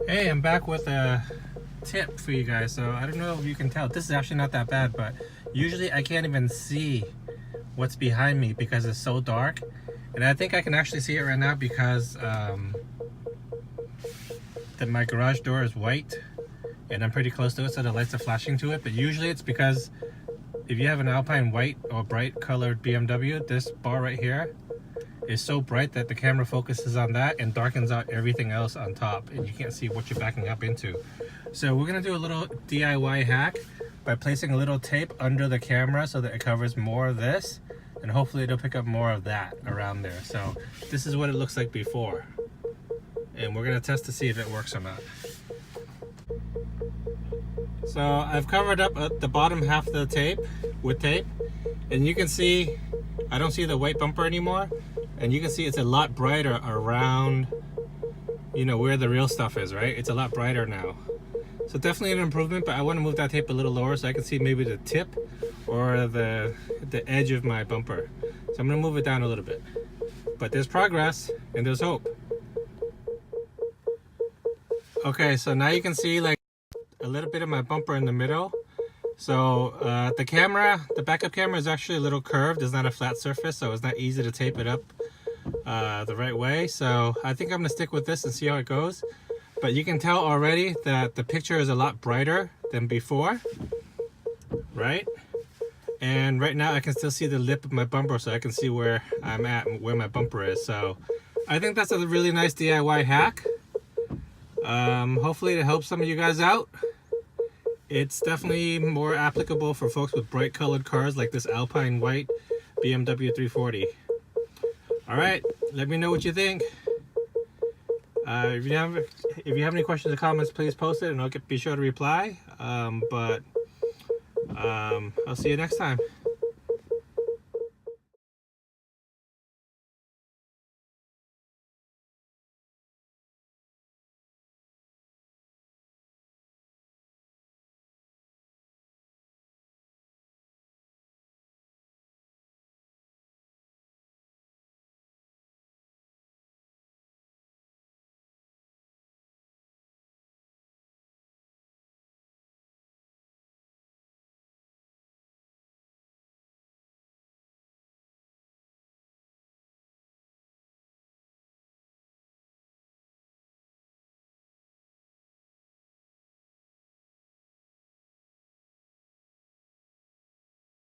Hey, I'm back with a tip for you guys. So I don't know if you can tell. This is actually not that bad, but usually I can't even see what's behind me because it's so dark. And I think I can actually see it right now because my garage door is white and I'm pretty close to it, so the lights are flashing to it. But usually it's because if you have an Alpine White or bright colored BMW, this bar right here is so bright that the camera focuses on that and darkens out everything else on top, and you can't see what you're backing up into. So we're gonna do a little DIY hack by placing a little tape under the camera so that it covers more of this, and hopefully it'll pick up more of that around there. So this is what it looks like before, and we're gonna test to see if it works or not. So I've covered up the bottom half of the tape with tape, and you can see I don't see the white bumper anymore, and you can see it's a lot brighter around, you know, where the real stuff is, right? It's a lot brighter now. So definitely an improvement, but I want to move that tape a little lower so I can see maybe the tip or the edge of my bumper. So I'm going to move it down a little bit. But there's progress and there's hope. Okay, so now you can see like a little bit of my bumper in the middle. So the backup camera is actually a little curved. It's not a flat surface, so it's not easy to tape it up the right way. So I think I'm gonna stick with this and see how it goes. But you can tell already that the picture is a lot brighter than before, right? And right now I can still see the lip of my bumper, so I can see where I'm at, where my bumper is. So I think that's a really nice DIY hack. Hopefully it helps some of you guys out. It's definitely more applicable for folks with bright colored cars like this Alpine White BMW 340. Alright, let me know what you think. If you have any questions or comments, please post it and I'll be sure to reply. I'll see you next time.